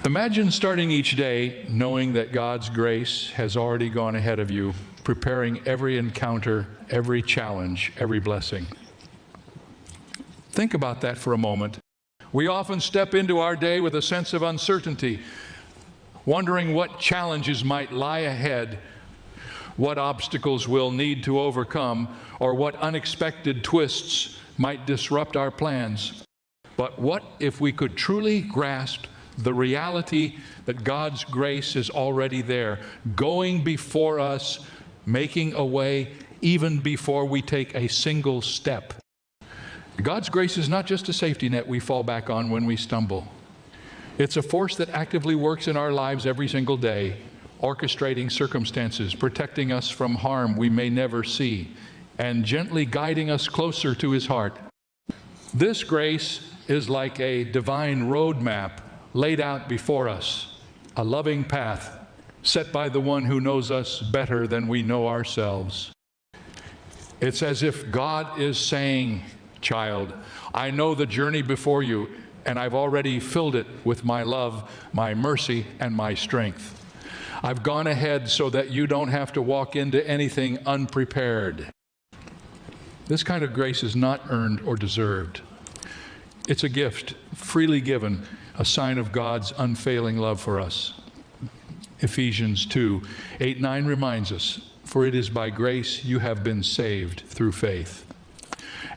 Imagine starting each day knowing that God's grace has already gone ahead of you, preparing every encounter, every challenge, every blessing. Think about that for a moment. We often step into our day with a sense of uncertainty, wondering what challenges might lie ahead, what obstacles we'll need to overcome, or what unexpected twists might disrupt our plans. But what if we could truly grasp the reality that God's grace is already there, going before us, making a way even before we take a single step? God's grace is not just a safety net we fall back on when we stumble. It's a force that actively works in our lives every single day, orchestrating circumstances, protecting us from harm we may never see, and gently guiding us closer to His heart. This grace is like a divine roadmap laid out before us, a loving path set by the one who knows us better than we know ourselves. It's as if God is saying, "Child, I know the journey before you, and I've already filled it with my love, my mercy, and my strength. I've gone ahead so that you don't have to walk into anything unprepared." This kind of grace is not earned or deserved. It's a gift, freely given, a sign of God's unfailing love for us. Ephesians 2:8-9 reminds us, "For it is by grace you have been saved through faith.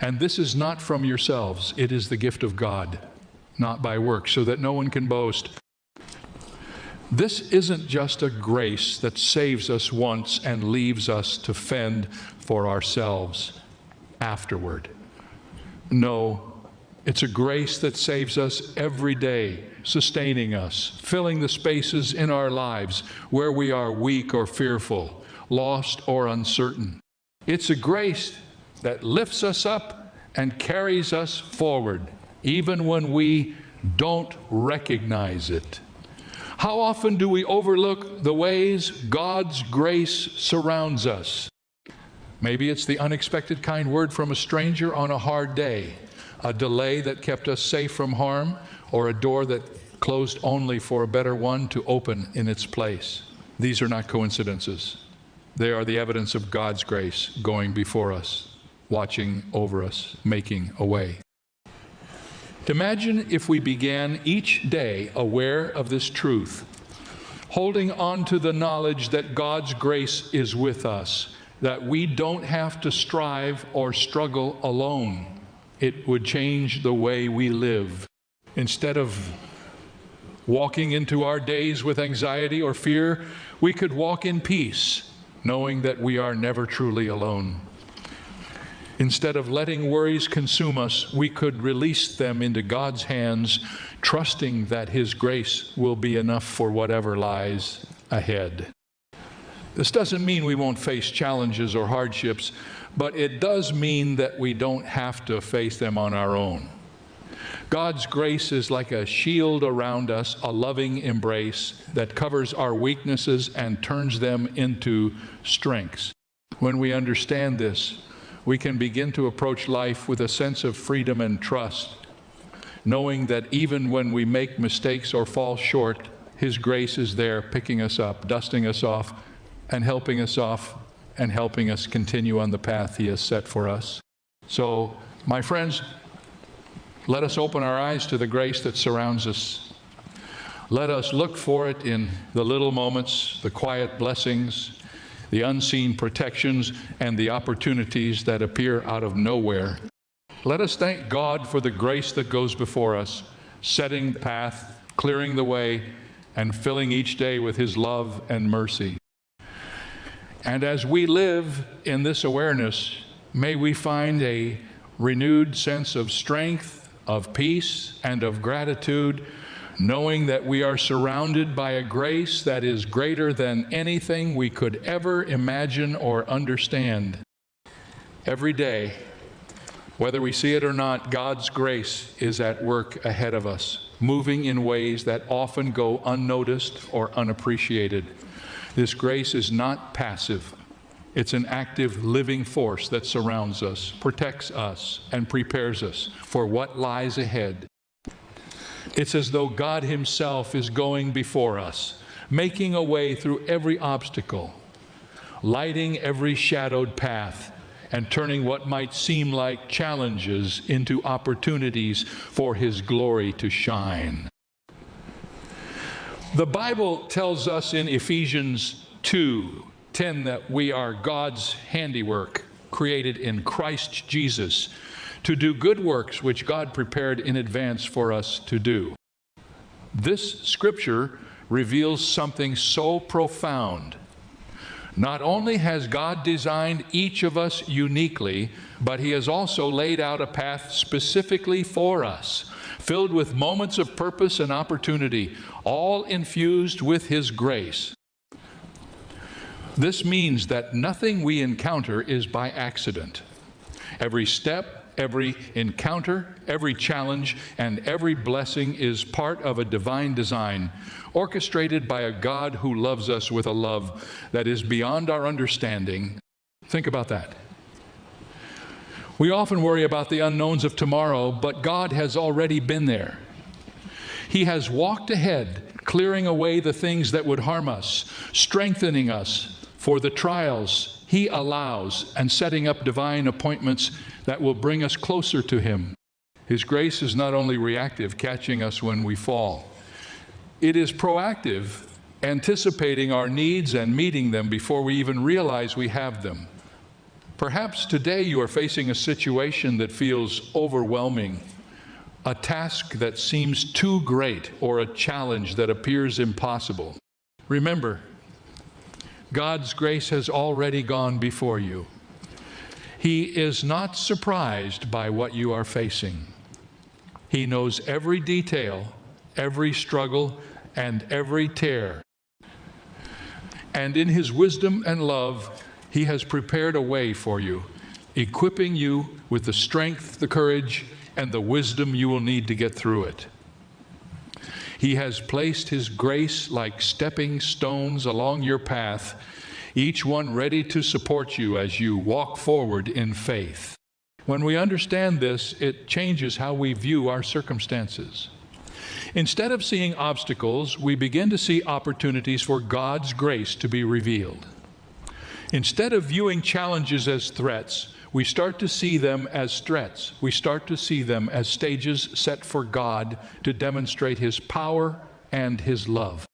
And this is not from yourselves, it is the gift of God, not by works, so that no one can boast." This isn't just a grace that saves us once and leaves us to fend for ourselves afterward. No, it's a grace that saves us every day, sustaining us, filling the spaces in our lives where we are weak or fearful, lost or uncertain. It's a grace that lifts us up and carries us forward, even when we don't recognize it. How often do we overlook the ways God's grace surrounds us? Maybe it's the unexpected kind word from a stranger on a hard day, a delay that kept us safe from harm, or a door that closed only for a better one to open in its place. These are not coincidences. They are the evidence of God's grace going before us, watching over us, making a way. Imagine if we began each day aware of this truth, holding on to the knowledge that God's grace is with us, that we don't have to strive or struggle alone. It would change the way we live. Instead of walking into our days with anxiety or fear, we could walk in peace, knowing that we are never truly alone. Instead of letting worries consume us, we could release them into God's hands, trusting that His grace will be enough for whatever lies ahead. This doesn't mean we won't face challenges or hardships, but it does mean that we don't have to face them on our own. God's grace is like a shield around us, a loving embrace that covers our weaknesses and turns them into strengths. When we understand this, we can begin to approach life with a sense of freedom and trust, knowing that even when we make mistakes or fall short, His grace is there picking us up, dusting us off, and helping us continue on the path He has set for us. So, my friends, let us open our eyes to the grace that surrounds us. Let us look for it in the little moments, the quiet blessings, the unseen protections, and the opportunities that appear out of nowhere. Let us thank God for the grace that goes before us, setting the path, clearing the way, and filling each day with His love and mercy. And as we live in this awareness, may we find a renewed sense of strength, of peace, and of gratitude, knowing that we are surrounded by a grace that is greater than anything we could ever imagine or understand. Every day, whether we see it or not, God's grace is at work ahead of us, moving in ways that often go unnoticed or unappreciated. This grace is not passive. It's an active, living force that surrounds us, protects us, and prepares us for what lies ahead. It's as though God Himself is going before us, making a way through every obstacle, lighting every shadowed path, and turning what might seem like challenges into opportunities for His glory to shine. The Bible tells us in Ephesians 2:10 that we are God's handiwork, created in Christ Jesus, to do good works which God prepared in advance for us to do. This scripture reveals something so profound. Not only has God designed each of us uniquely, but He has also laid out a path specifically for us, filled with moments of purpose and opportunity, all infused with His grace. This means that nothing we encounter is by accident. Every step, every encounter, every challenge, and every blessing is part of a divine design, orchestrated by a God who loves us with a love that is beyond our understanding. Think about that. We often worry about the unknowns of tomorrow, but God has already been there. He has walked ahead, clearing away the things that would harm us, strengthening us for the trials He allows, and setting up divine appointments that will bring us closer to Him. His grace is not only reactive, catching us when we fall. It is proactive, anticipating our needs and meeting them before we even realize we have them. Perhaps today you are facing a situation that feels overwhelming, a task that seems too great, or a challenge that appears impossible. Remember, God's grace has already gone before you. He is not surprised by what you are facing. He knows every detail, every struggle, and every tear. And in His wisdom and love, He has prepared a way for you, equipping you with the strength, the courage, and the wisdom you will need to get through it. He has placed His grace like stepping stones along your path, each one ready to support you as you walk forward in faith. When we understand this, it changes how we view our circumstances. Instead of seeing obstacles, we begin to see opportunities for God's grace to be revealed. Instead of viewing challenges as threats, we start to see them as threats. We start to see them as stages set for God to demonstrate His power and His love.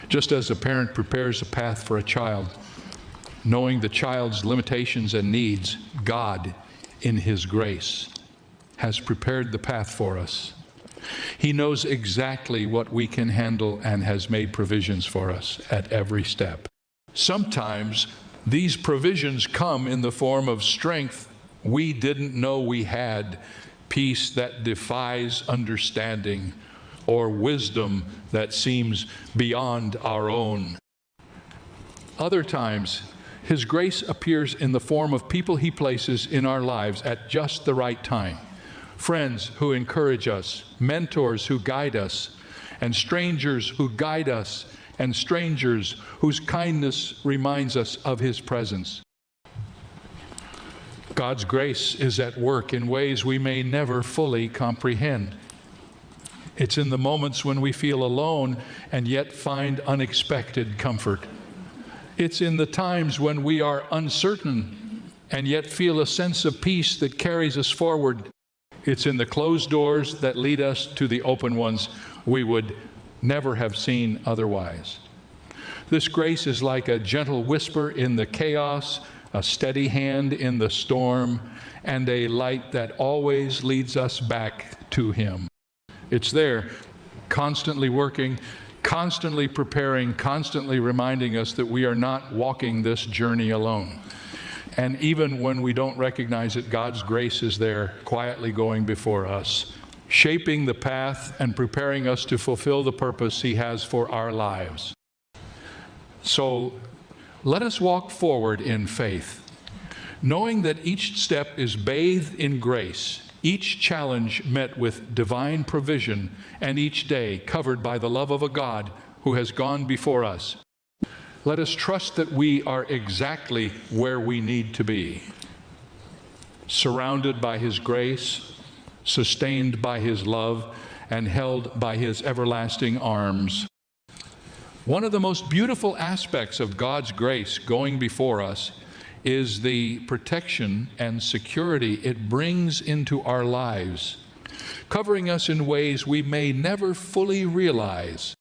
Just as a parent prepares a path for a child, knowing the child's limitations and needs, God, in His grace, has prepared the path for us. He knows exactly what we can handle and has made provisions for us at every step. Sometimes these provisions come in the form of strength we didn't know we had, peace that defies understanding, or wisdom that seems beyond our own. Other times, His grace appears in the form of people He places in our lives at just the right time. Friends who encourage us, mentors who guide us, and strangers who guide us, and strangers whose kindness reminds us of His presence. God's grace is at work in ways we may never fully comprehend. It's in the moments when we feel alone and yet find unexpected comfort. It's in the times when we are uncertain and yet feel a sense of peace that carries us forward. It's in the closed doors that lead us to the open ones we would never have seen otherwise. This grace is like a gentle whisper in the chaos, a steady hand in the storm, and a light that always leads us back to Him. It's there, constantly working, constantly preparing, constantly reminding us that we are not walking this journey alone. And even when we don't recognize it, God's grace is there, quietly going before us, shaping the path and preparing us to fulfill the purpose He has for our lives. So let us walk forward in faith, knowing that each step is bathed in grace, each challenge met with divine provision, and each day covered by the love of a God who has gone before us. Let us trust that we are exactly where we need to be, surrounded by His grace, sustained by His love and held by His everlasting arms. One of the most beautiful aspects of God's grace going before us is the protection and security it brings into our lives, covering us in ways we may never fully realize.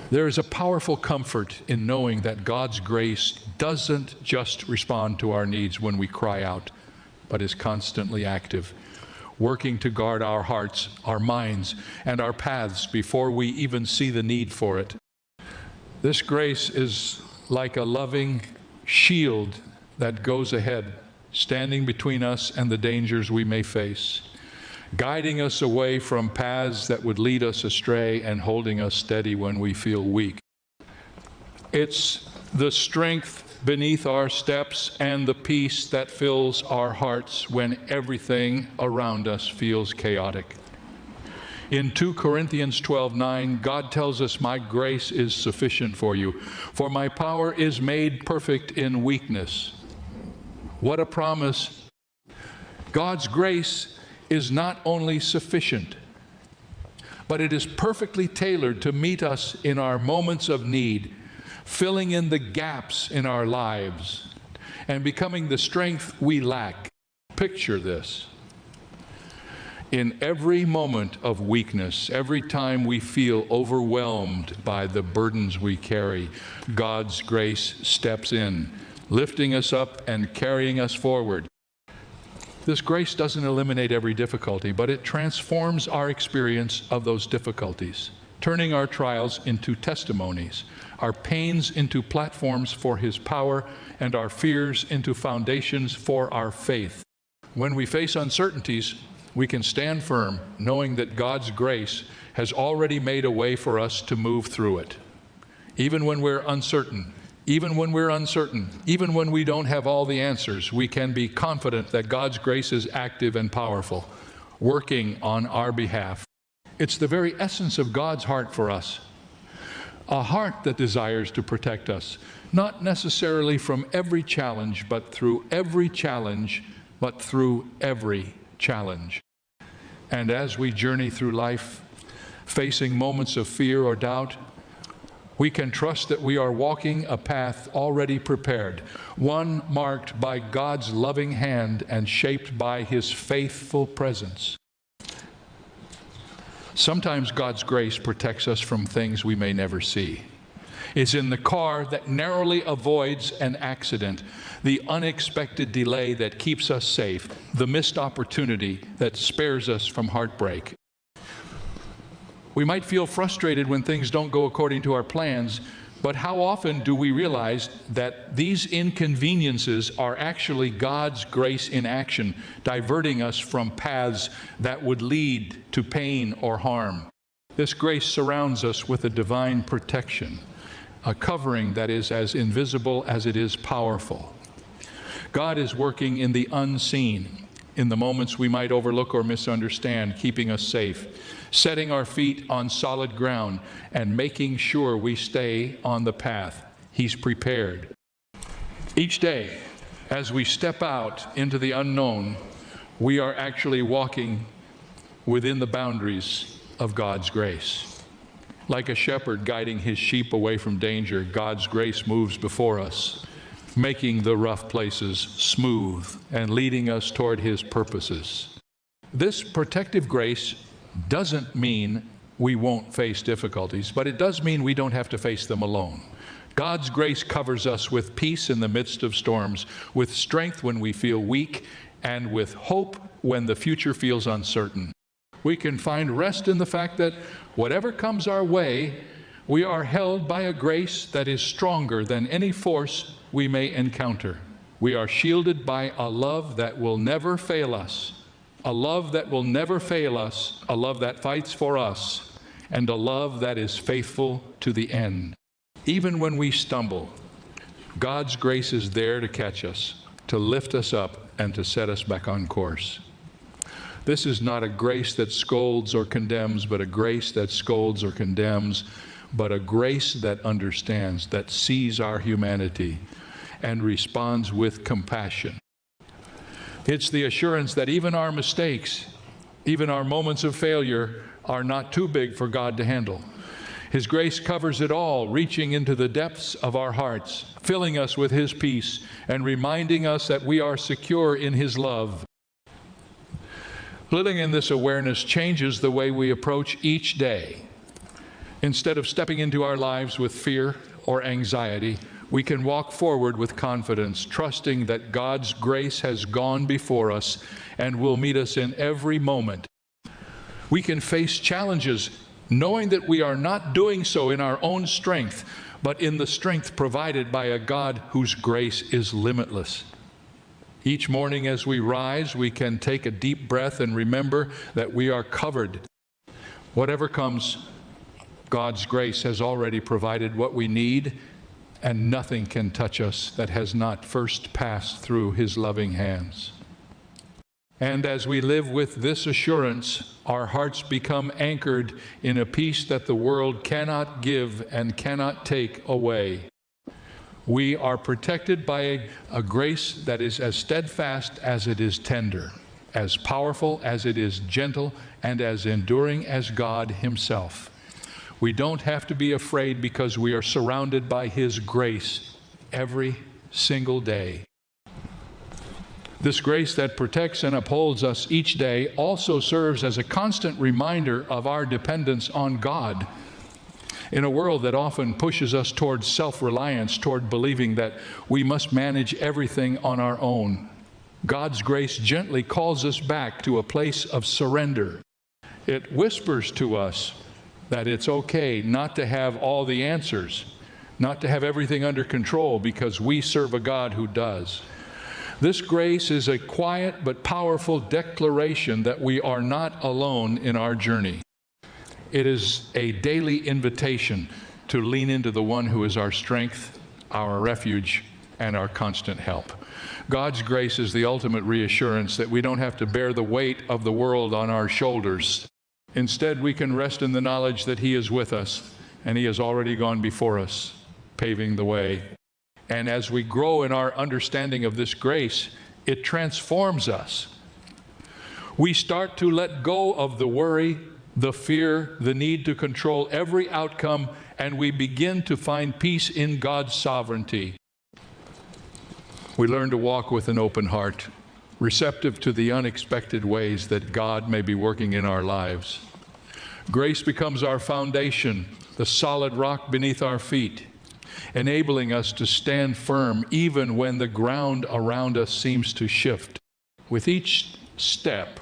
There is a powerful comfort in knowing that God's grace doesn't just respond to our needs when we cry out, but is constantly active, working to guard our hearts, our minds, and our paths before we even see the need for it. This grace is like a loving shield that goes ahead, standing between us and the dangers we may face, guiding us away from paths that would lead us astray and holding us steady when we feel weak. It's the strength beneath our steps and the peace that fills our hearts when everything around us feels chaotic. In 2 Corinthians 12:9, God tells us, "My grace is sufficient for you, for my power is made perfect in weakness." What a promise! God's grace is not only sufficient, but it is perfectly tailored to meet us in our moments of need, filling in the gaps in our lives and becoming the strength we lack. Picture this. In every moment of weakness, every time we feel overwhelmed by the burdens we carry, God's grace steps in, lifting us up and carrying us forward. This grace doesn't eliminate every difficulty, but it transforms our experience of those difficulties, turning our trials into testimonies, our pains into platforms for His power, and our fears into foundations for our faith. When we face uncertainties, we can stand firm, knowing that God's grace has already made a way for us to move through it. Even when we're uncertain, even when we don't have all the answers, we can be confident that God's grace is active and powerful, working on our behalf. It's the very essence of God's heart for us. A heart that desires to protect us, not necessarily from every challenge, but through every challenge, And as we journey through life, facing moments of fear or doubt, we can trust that we are walking a path already prepared, one marked by God's loving hand and shaped by His faithful presence. Sometimes God's grace protects us from things we may never see. It's in the car that narrowly avoids an accident, the unexpected delay that keeps us safe, the missed opportunity that spares us from heartbreak. We might feel frustrated when things don't go according to our plans, but how often do we realize that these inconveniences are actually God's grace in action, diverting us from paths that would lead to pain or harm? This grace surrounds us with a divine protection, a covering that is as invisible as it is powerful. God is working in the unseen, in the moments we might overlook or misunderstand, keeping us safe, setting our feet on solid ground, and making sure we stay on the path He's prepared. Each day, as we step out into the unknown, we are actually walking within the boundaries of God's grace. Like a shepherd guiding his sheep away from danger, God's grace moves before us, making the rough places smooth and leading us toward His purposes. This protective grace doesn't mean we won't face difficulties, but it does mean we don't have to face them alone. God's grace covers us with peace in the midst of storms, with strength when we feel weak, and with hope when the future feels uncertain. We can find rest in the fact that whatever comes our way, we are held by a grace that is stronger than any force we may encounter. We are shielded by a love that will never fail us, a love that will never fail us, a love that fights for us, and a love that is faithful to the end. Even when we stumble, God's grace is there to catch us, to lift us up, and to set us back on course. This is not a grace that scolds or condemns, but a grace that scolds or condemns, but a grace that understands, that sees our humanity, and responds with compassion. It's the assurance that even our mistakes, even our moments of failure, are not too big for God to handle. His grace covers it all, reaching into the depths of our hearts, filling us with His peace, and reminding us that we are secure in His love. Living in this awareness changes the way we approach each day. Instead of stepping into our lives with fear or anxiety, we can walk forward with confidence, trusting that God's grace has gone before us and will meet us in every moment. We can face challenges knowing that we are not doing so in our own strength, but in the strength provided by a God whose grace is limitless. Each morning as we rise, we can take a deep breath and remember that we are covered. Whatever comes, God's grace has already provided what we need, and nothing can touch us that has not first passed through His loving hands. And as we live with this assurance, our hearts become anchored in a peace that the world cannot give and cannot take away. We are protected by a grace that is as steadfast as it is tender, as powerful as it is gentle, and as enduring as God Himself. We don't have to be afraid because we are surrounded by His grace every single day. This grace that protects and upholds us each day also serves as a constant reminder of our dependence on God. In a world that often pushes us toward self-reliance, toward believing that we must manage everything on our own, God's grace gently calls us back to a place of surrender. It whispers to us that it's okay not to have all the answers, not to have everything under control, because we serve a God who does. This grace is a quiet but powerful declaration that we are not alone in our journey. It is a daily invitation to lean into the one who is our strength, our refuge, and our constant help. God's grace is the ultimate reassurance that we don't have to bear the weight of the world on our shoulders. Instead, we can rest in the knowledge that He is with us, and He has already gone before us, paving the way. And as we grow in our understanding of this grace, it transforms us. We start to let go of the worry, the fear, the need to control every outcome, and we begin to find peace in God's sovereignty. We learn to walk with an open heart, receptive to the unexpected ways that God may be working in our lives. Grace becomes our foundation, the solid rock beneath our feet, enabling us to stand firm even when the ground around us seems to shift. With each step,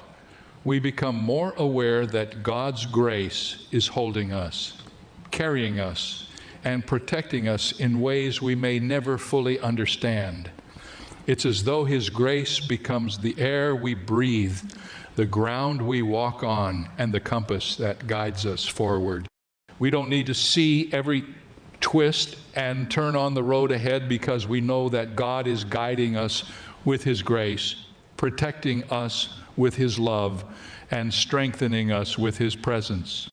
we become more aware that God's grace is holding us, carrying us, and protecting us in ways we may never fully understand. It's as though His grace becomes the air we breathe, the ground we walk on, and the compass that guides us forward. We don't need to see every twist and turn on the road ahead, because we know that God is guiding us with His grace, protecting us with His love, and strengthening us with His presence.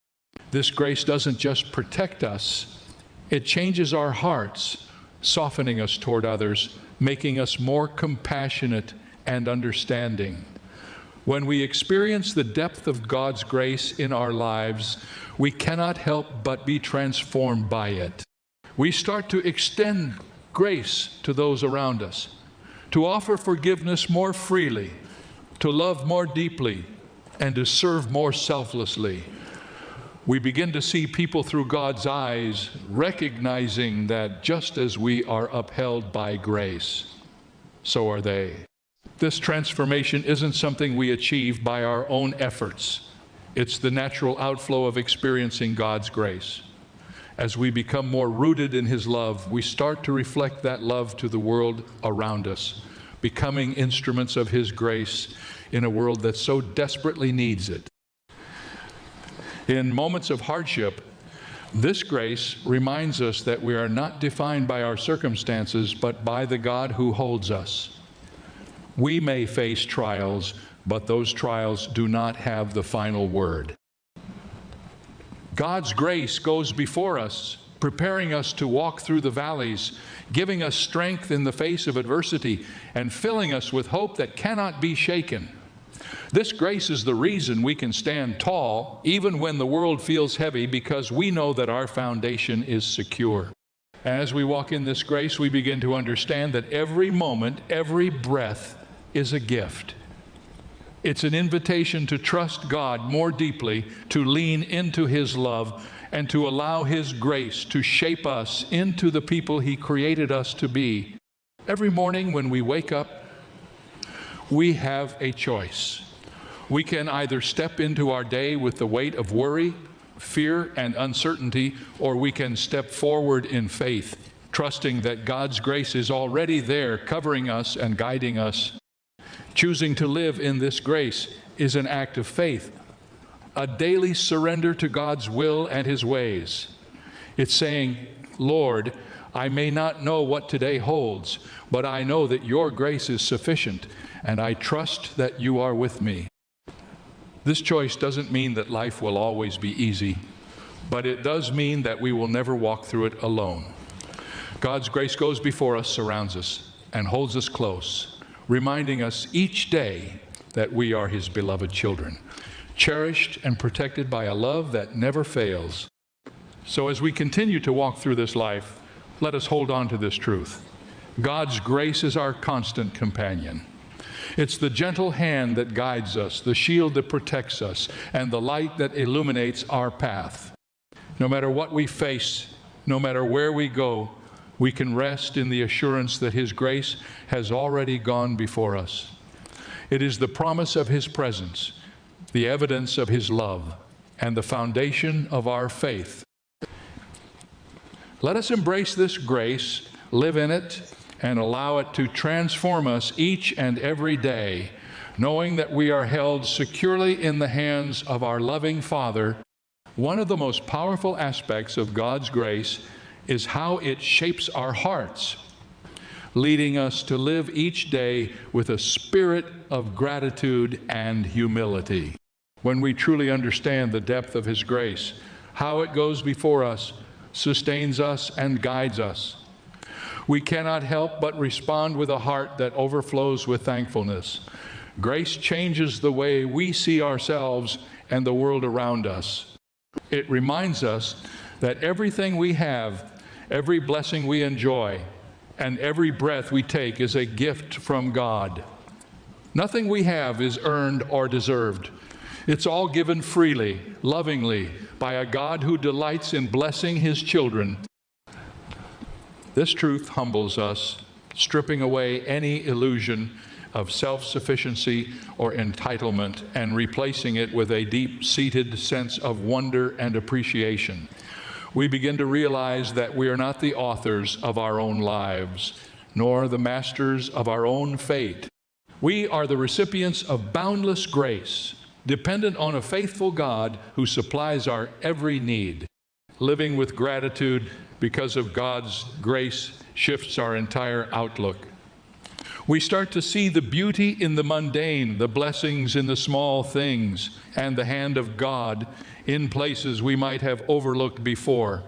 This grace doesn't just protect us, it changes our hearts, softening us toward others, making us more compassionate and understanding. When we experience the depth of God's grace in our lives, we cannot help but be transformed by it. We start to extend grace to those around us, to offer forgiveness more freely, to love more deeply, and to serve more selflessly. We begin to see people through God's eyes, recognizing that just as we are upheld by grace, so are they. This transformation isn't something we achieve by our own efforts. It's the natural outflow of experiencing God's grace. As we become more rooted in His love, we start to reflect that love to the world around us, becoming instruments of His grace in a world that so desperately needs it. In moments of hardship, this grace reminds us that we are not defined by our circumstances, but by the God who holds us. We may face trials, but those trials do not have the final word. God's grace goes before us, preparing us to walk through the valleys, giving us strength in the face of adversity, and filling us with hope that cannot be shaken. This grace is the reason we can stand tall even when the world feels heavy, because we know that our foundation is secure. As we walk in this grace, we begin to understand that every moment, every breath is a gift. It's an invitation to trust God more deeply, to lean into His love, and to allow His grace to shape us into the people He created us to be. Every morning when we wake up, we have a choice. We can either step into our day with the weight of worry, fear, and uncertainty, or we can step forward in faith, trusting that God's grace is already there, covering us and guiding us. Choosing to live in this grace is an act of faith, a daily surrender to God's will and His ways. It's saying, Lord, I may not know what today holds, but I know that your grace is sufficient, and I trust that you are with me. This choice doesn't mean that life will always be easy, but it does mean that we will never walk through it alone. God's grace goes before us, surrounds us, and holds us close, reminding us each day that we are His beloved children, cherished and protected by a love that never fails. So as we continue to walk through this life, let us hold on to this truth. God's grace is our constant companion. It's the gentle hand that guides us, the shield that protects us, and the light that illuminates our path. No matter what we face, no matter where we go, we can rest in the assurance that His grace has already gone before us. It is the promise of His presence, the evidence of His love, and the foundation of our faith. Let us embrace this grace, live in it, and allow it to transform us each and every day, knowing that we are held securely in the hands of our loving Father. One of the most powerful aspects of God's grace is how it shapes our hearts, leading us to live each day with a spirit of gratitude and humility. When we truly understand the depth of His grace, how it goes before us, sustains us, and guides us, we cannot help but respond with a heart that overflows with thankfulness. Grace changes the way we see ourselves and the world around us. It reminds us that everything we have, every blessing we enjoy, and every breath we take is a gift from God. Nothing we have is earned or deserved. It's all given freely, lovingly, by a God who delights in blessing His children. This truth humbles us, stripping away any illusion of self-sufficiency or entitlement and replacing it with a deep-seated sense of wonder and appreciation. We begin to realize that we are not the authors of our own lives, nor the masters of our own fate. We are the recipients of boundless grace, dependent on a faithful God who supplies our every need. Living with gratitude because of God's grace shifts our entire outlook. We start to see the beauty in the mundane, the blessings in the small things, and the hand of God in places we might have overlooked before.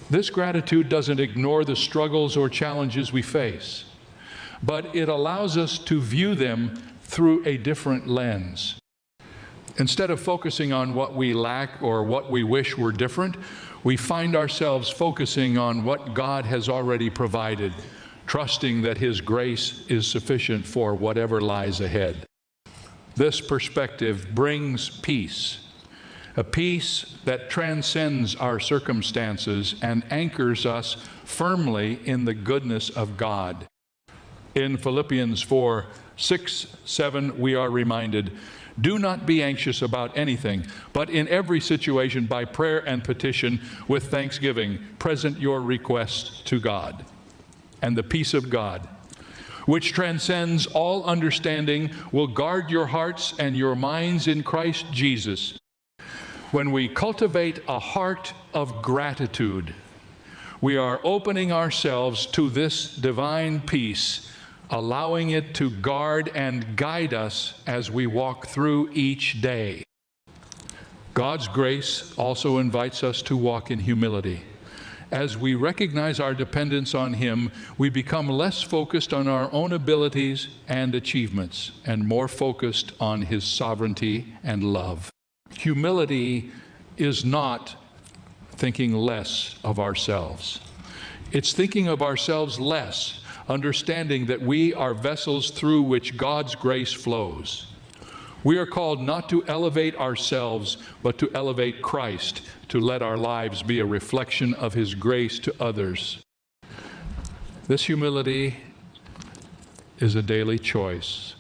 This gratitude doesn't ignore the struggles or challenges we face, but it allows us to view them through a different lens. Instead of focusing on what we lack or what we wish were different, we find ourselves focusing on what God has already provided, trusting that His grace is sufficient for whatever lies ahead. This perspective brings peace, a peace that transcends our circumstances and anchors us firmly in the goodness of God. In Philippians 4:6-7, we are reminded, "Do not be anxious about anything, but in every situation by prayer and petition with thanksgiving, present your requests to God. And the peace of God, which transcends all understanding, will guard your hearts and your minds in Christ Jesus." When we cultivate a heart of gratitude, we are opening ourselves to this divine peace, allowing it to guard and guide us as we walk through each day. God's grace also invites us to walk in humility, As we recognize our dependence on Him, we become less focused on our own abilities and achievements and more focused on His sovereignty and love. Humility is not thinking less of ourselves. It's thinking of ourselves less, understanding that we are vessels through which God's grace flows. We are called not to elevate ourselves, but to elevate Christ, to let our lives be a reflection of His grace to others. This humility is a daily choice,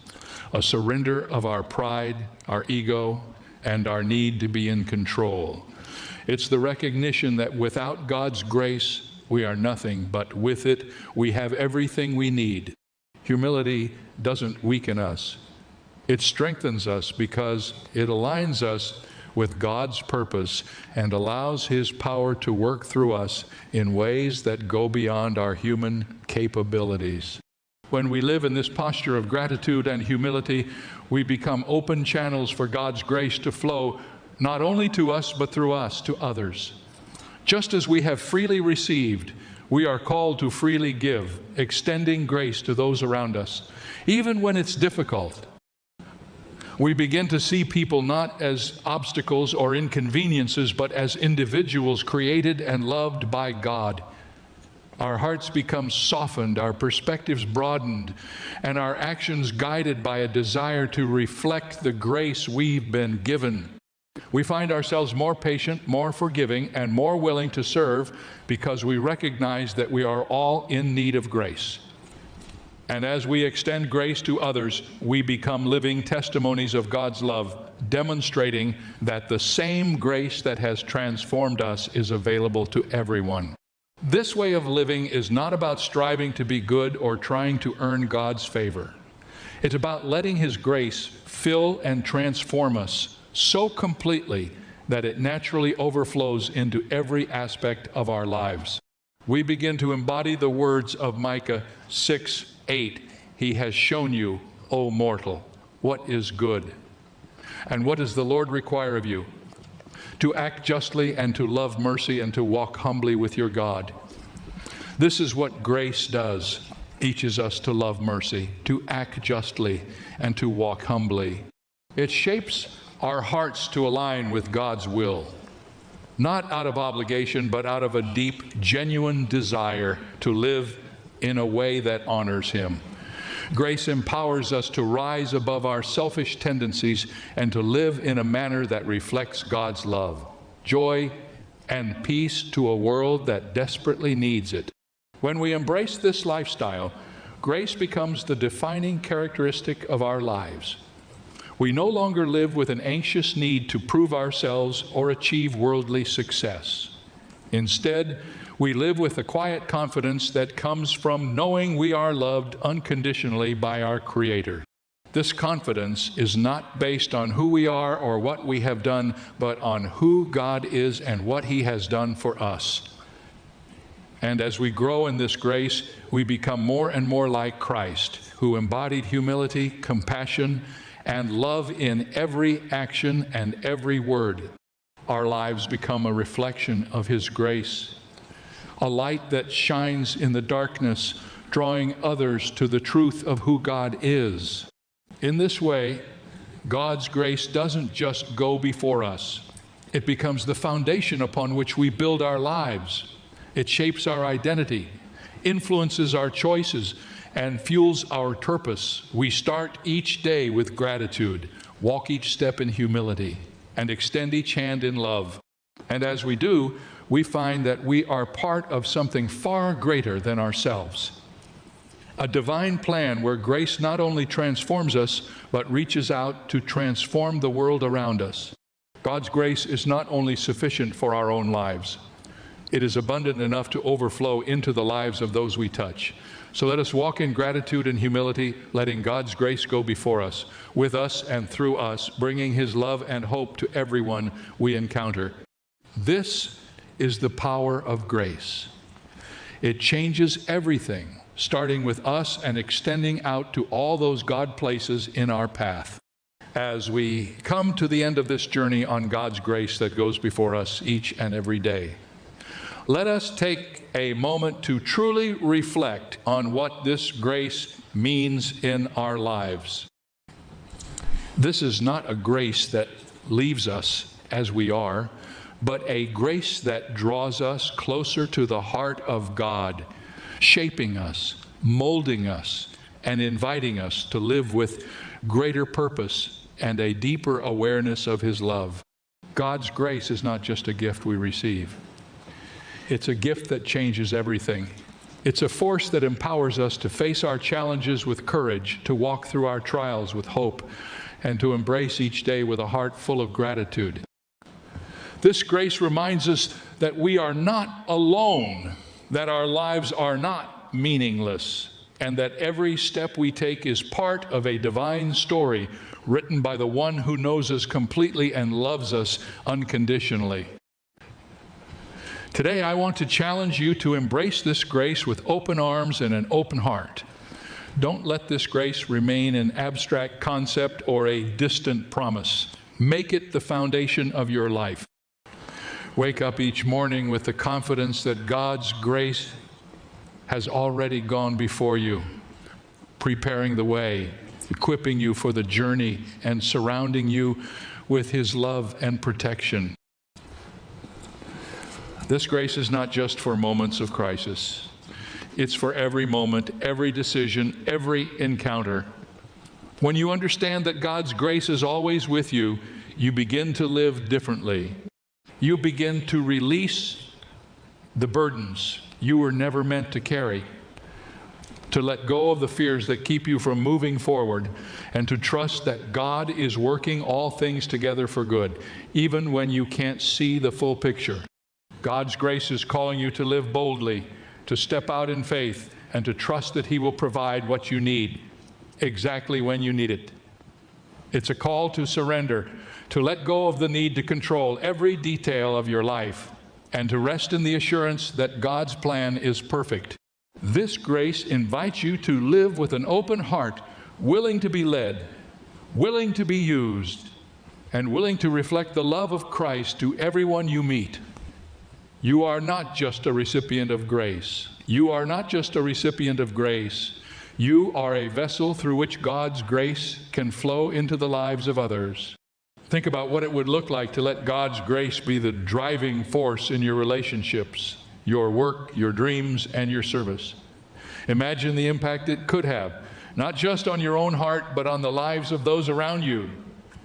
a surrender of our pride, our ego, and our need to be in control. It's the recognition that without God's grace, we are nothing, but with it, we have everything we need. Humility doesn't weaken us. It strengthens us because it aligns us with God's purpose and allows His power to work through us in ways that go beyond our human capabilities. When we live in this posture of gratitude and humility, we become open channels for God's grace to flow, not only to us, but through us to others. Just as we have freely received, we are called to freely give, extending grace to those around us, even when it's difficult. We begin to see people not as obstacles or inconveniences, but as individuals created and loved by God. Our hearts become softened, our perspectives broadened, and our actions guided by a desire to reflect the grace we've been given. We find ourselves more patient, more forgiving, and more willing to serve because we recognize that we are all in need of grace. And as we extend grace to others, we become living testimonies of God's love, demonstrating that the same grace that has transformed us is available to everyone. This way of living is not about striving to be good or trying to earn God's favor. It's about letting His grace fill and transform us so completely that it naturally overflows into every aspect of our lives. We begin to embody the words of Micah 6:8. He has shown you, O mortal, what is good. And what does the Lord require of you? To act justly and to love mercy and to walk humbly with your God. This is what grace does. Teaches us to love mercy, to act justly, and to walk humbly. It shapes our hearts to align with God's will, not out of obligation, but out of a deep, genuine desire to live in a way that honors Him. Grace empowers us to rise above our selfish tendencies and to live in a manner that reflects God's love, joy, and peace to a world that desperately needs it. When we embrace this lifestyle, grace becomes the defining characteristic of our lives. We no longer live with an anxious need to prove ourselves or achieve worldly success. Instead, we live with a quiet confidence that comes from knowing we are loved unconditionally by our Creator. This confidence is not based on who we are or what we have done, but on who God is and what He has done for us. And as we grow in this grace, we become more and more like Christ, who embodied humility, compassion, and love in every action and every word. Our lives become a reflection of His grace, a light that shines in the darkness, drawing others to the truth of who God is. In this way, God's grace doesn't just go before us. It becomes the foundation upon which we build our lives. It shapes our identity, influences our choices, and fuels our purpose. We start each day with gratitude, walk each step in humility, and extend each hand in love. And as we do, we find that we are part of something far greater than ourselves. A divine plan where grace not only transforms us, but reaches out to transform the world around us. God's grace is not only sufficient for our own lives, it is abundant enough to overflow into the lives of those we touch. So let us walk in gratitude and humility, letting God's grace go before us, with us and through us, bringing His love and hope to everyone we encounter. This is the power of grace. It changes everything, starting with us and extending out to all those God places in our path. As we come to the end of this journey on God's grace that goes before us each and every day, Let us take a moment to truly reflect on what this grace means in our lives. This is not a grace that leaves us as we are, but a grace that draws us closer to the heart of God, shaping us, molding us, and inviting us to live with greater purpose and a deeper awareness of His love. God's grace is not just a gift we receive. It's a gift that changes everything. It's a force that empowers us to face our challenges with courage, to walk through our trials with hope, and to embrace each day with a heart full of gratitude. This grace reminds us that we are not alone, that our lives are not meaningless, and that every step we take is part of a divine story written by the one who knows us completely and loves us unconditionally. Today, I want to challenge you to embrace this grace with open arms and an open heart. Don't let this grace remain an abstract concept or a distant promise. Make it the foundation of your life. Wake up each morning with the confidence that God's grace has already gone before you, preparing the way, equipping you for the journey, and surrounding you with His love and protection. This grace is not just for moments of crisis. It's for every moment, every decision, every encounter. When you understand that God's grace is always with you, you begin to live differently. You begin to release the burdens you were never meant to carry, to let go of the fears that keep you from moving forward, and to trust that God is working all things together for good, even when you can't see the full picture. God's grace is calling you to live boldly, to step out in faith, and to trust that He will provide what you need, exactly when you need it. It's a call to surrender, to let go of the need to control every detail of your life, and to rest in the assurance that God's plan is perfect. This grace invites you to live with an open heart, willing to be led, willing to be used, and willing to reflect the love of Christ to everyone you meet. You are not just a recipient of grace. You are not just a recipient of grace. You are a vessel through which God's grace can flow into the lives of others. Think about what it would look like to let God's grace be the driving force in your relationships, your work, your dreams, and your service. Imagine the impact it could have, not just on your own heart, but on the lives of those around you,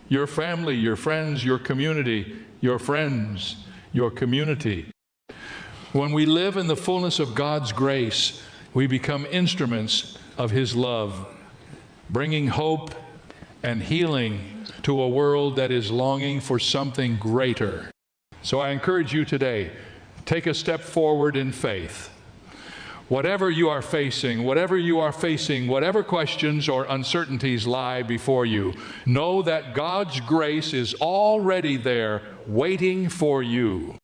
your family, your friends, your community, your friends, your community. When we live in the fullness of God's grace, we become instruments of His love, bringing hope and healing to a world that is longing for something greater. So I encourage you today, take a step forward in faith. Whatever you are facing, whatever questions or uncertainties lie before you, know that God's grace is already there, waiting for you.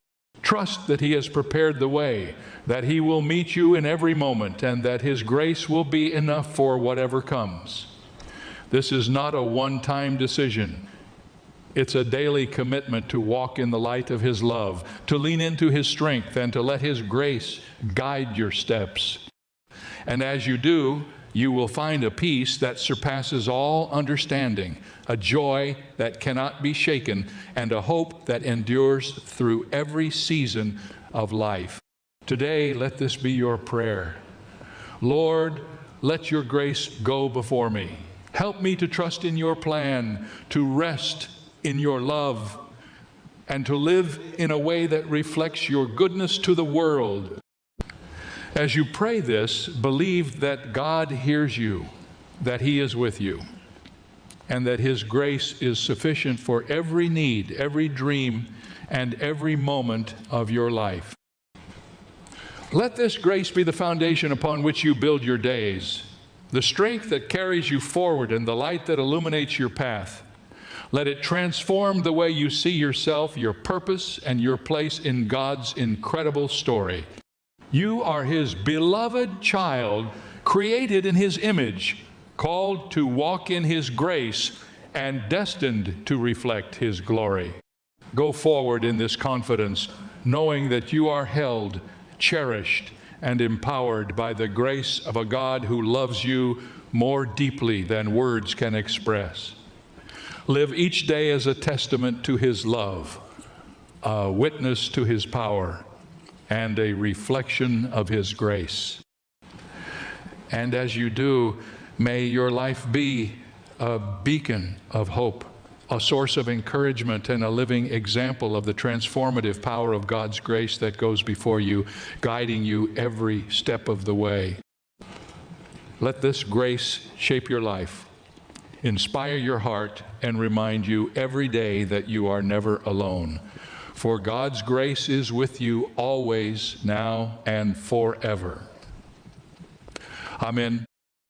Trust that He has prepared the way, that He will meet you in every moment, and that His grace will be enough for whatever comes. This is not a one-time decision. It's a daily commitment to walk in the light of His love, to lean into His strength, and to let His grace guide your steps. And as you do, you will find a peace that surpasses all understanding, a joy that cannot be shaken, and a hope that endures through every season of life. Today, let this be your prayer. Lord, let your grace go before me. Help me to trust in your plan, to rest in your love, and to live in a way that reflects your goodness to the world. As you pray this, believe that God hears you, that He is with you, and that His grace is sufficient for every need, every dream, and every moment of your life. Let this grace be the foundation upon which you build your days, the strength that carries you forward and the light that illuminates your path. Let it transform the way you see yourself, your purpose, and your place in God's incredible story. You are His beloved child, created in His image, called to walk in His grace, and destined to reflect His glory. Go forward in this confidence, knowing that you are held, cherished, and empowered by the grace of a God who loves you more deeply than words can express. Live each day as a testament to His love, a witness to His power, and a reflection of His grace. And as you do, may your life be a beacon of hope, a source of encouragement, and a living example of the transformative power of God's grace that goes before you, guiding you every step of the way. Let this grace shape your life, inspire your heart, and remind you every day that you are never alone. For God's grace is with you always, now, and forever. Amen.